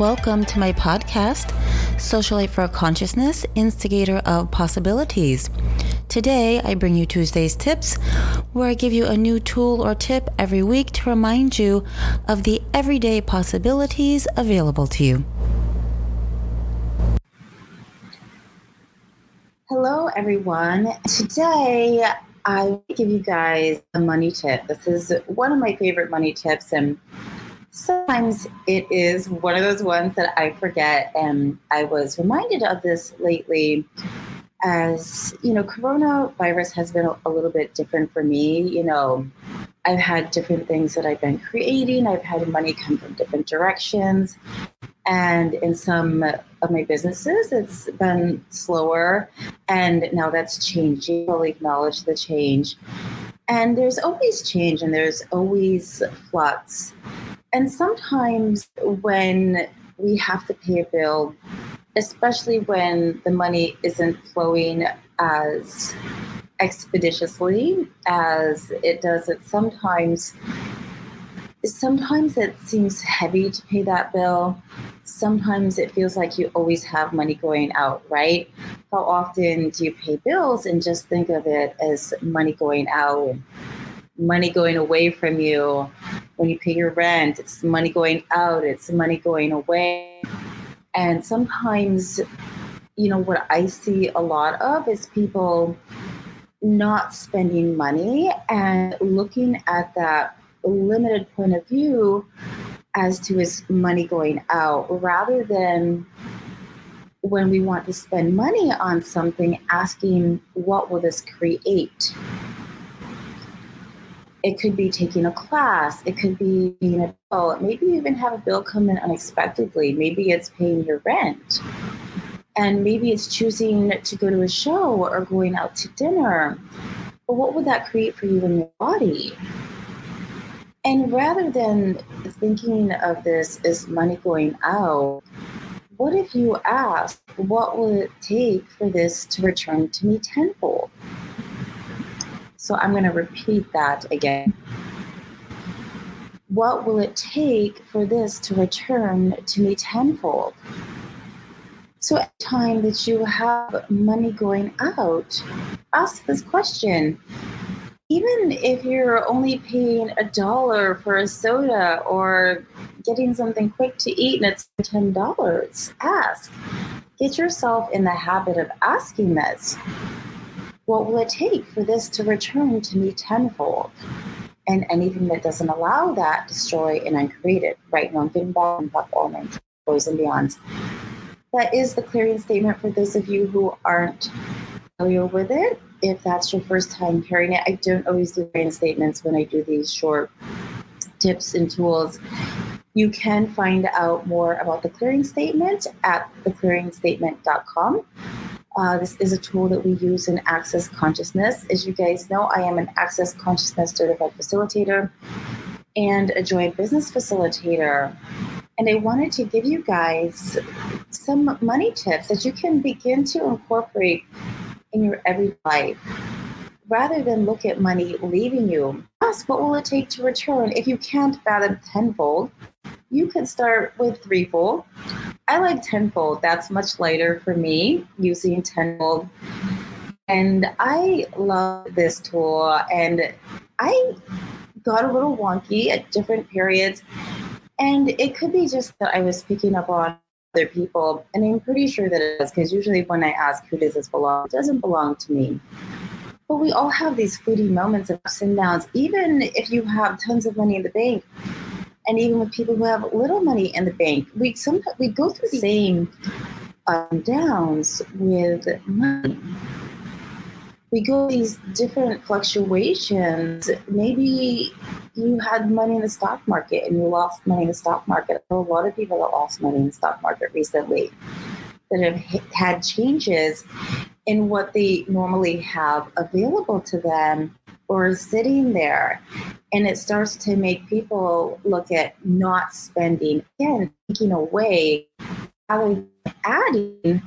welcome to my podcast, Socialite for Consciousness, Instigator of Possibilities. Today, I bring you Tuesday's Tips, where I give you a new tool or tip every week to remind you of the everyday possibilities available to you. Hello, everyone. Today, I will give you guys a money tip. This is one of my favorite money tips, and sometimes it is one of those ones that I forget. And I was reminded of this lately as, coronavirus has been a little bit different for me. I've had different things that I've been creating. I've had money come from different directions. And in some of my businesses, it's been slower. And now that's changing. I'll acknowledge the change. And there's always change and there's always flux. And sometimes when we have to pay a bill, especially when the money isn't flowing as expeditiously as it does, sometimes it seems heavy to pay that bill. Sometimes it feels like you always have money going out, right? How often do you pay bills and just think of it as money going out and money going away from you? When you pay your rent, it's money going out, it's money going away. And sometimes, what I see a lot of is people not spending money and looking at that limited point of view as to is money going out, rather than when we want to spend money on something, asking, what will this create? It could be taking a class. It could be paying a bill. Maybe you even have a bill come in unexpectedly. Maybe it's paying your rent. And maybe it's choosing to go to a show or going out to dinner. But what would that create for you in your body? And rather than thinking of this as money going out, what if you ask, what will it take for this to return to me tenfold? So I'm going to repeat that again. What will it take for this to return to me tenfold? So every time that you have money going out, ask this question. Even if you're only paying $1 for a soda or getting something quick to eat and it's $10, ask. Get yourself in the habit of asking this. What will it take for this to return to me tenfold? And anything that doesn't allow that, destroy and uncreate it. Right now, I'm getting back and back all my goes and beyonds. That is the clearing statement for those of you who aren't familiar with it. If that's your first time hearing it, I don't always do clearing statements when I do these short tips and tools. You can find out more about the clearing statement at theclearingstatement.com. This is a tool that we use in Access Consciousness. As you guys know, I am an Access Consciousness certified facilitator and a Joy Business facilitator. And I wanted to give you guys some money tips that you can begin to incorporate in your everyday life. Rather than look at money leaving you, ask, what will it take to return? If you can't fathom tenfold, you could start with threefold. I like tenfold. That's much lighter for me, using tenfold. And I love this tool. And I got a little wonky at different periods. And it could be just that I was picking up on other people. And I'm pretty sure that it is, because usually when I ask who does this belong, it doesn't belong to me. But we all have these fleeting moments of ups and downs, even if you have tons of money in the bank. And even with people who have little money in the bank, we go through the same ups and downs with money. We go these different fluctuations. Maybe you had money in the stock market and you lost money in the stock market. I know a lot of people that lost money in the stock market recently that have had changes in what they normally have available to them or sitting there. And it starts to make people look at not spending, again, taking away, rather than adding,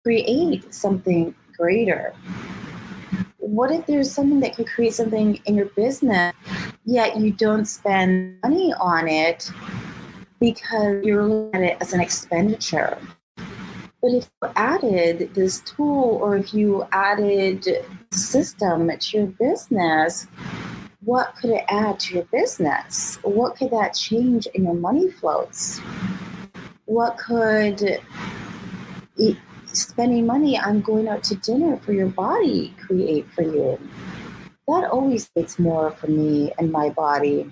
create something greater. What if there's something that could create something in your business, yet you don't spend money on it because you're looking at it as an expenditure. But if you added this tool, or if you added system to your business, what could it add to your business? What could that change in your money flows? What could spending money on going out to dinner for your body create for you? That always takes more for me and my body.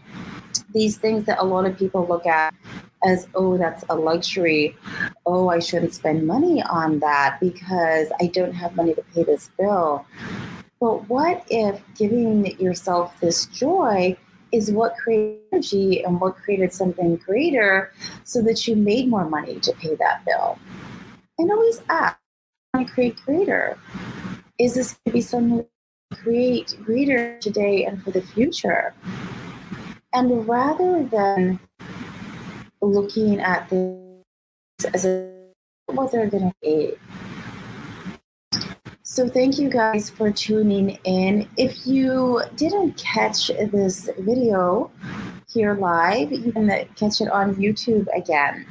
These things that a lot of people look at as, oh, that's a luxury. Oh, I shouldn't spend money on that because I don't have money to pay this bill. But what if giving yourself this joy is what created energy and what created something greater so that you made more money to pay that bill? And always ask, I want to create greater. Is this going to be something to create greater today and for the future? And rather than looking at this as what they're going to eat. So thank you guys for tuning in. If you didn't catch this video here live, you can catch it on YouTube again.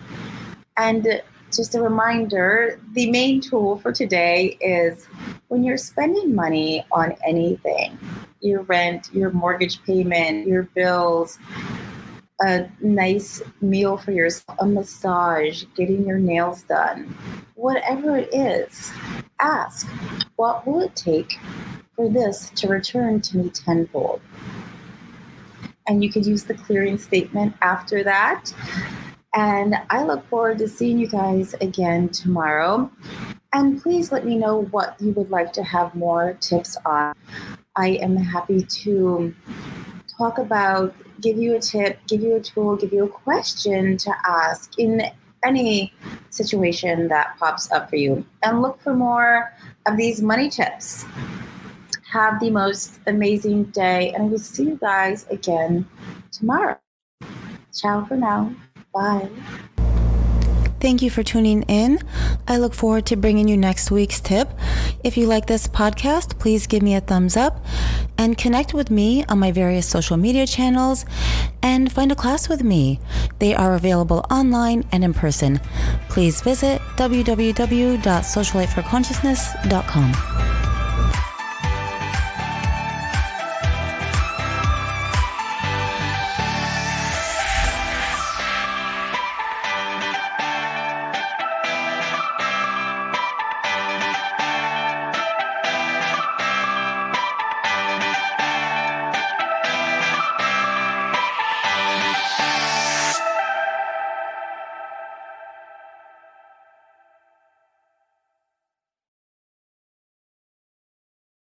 And just a reminder, the main tool for today is when you're spending money on anything, your rent, your mortgage payment, your bills, a nice meal for yourself, a massage, getting your nails done, whatever it is, ask, what will it take for this to return to me tenfold? And you could use the clearing statement after that. And I look forward to seeing you guys again tomorrow. And please let me know what you would like to have more tips on. I am happy to talk about, give you a tip, give you a tool, give you a question to ask in any situation that pops up for you. And look for more of these money tips. Have the most amazing day, and I will see you guys again tomorrow. Ciao for now. Bye. Thank you for tuning in. I look forward to bringing you next week's tip. If you like this podcast, please give me a thumbs up and connect with me on my various social media channels and find a class with me. They are available online and in person. Please visit www.socialiteforconsciousness.com.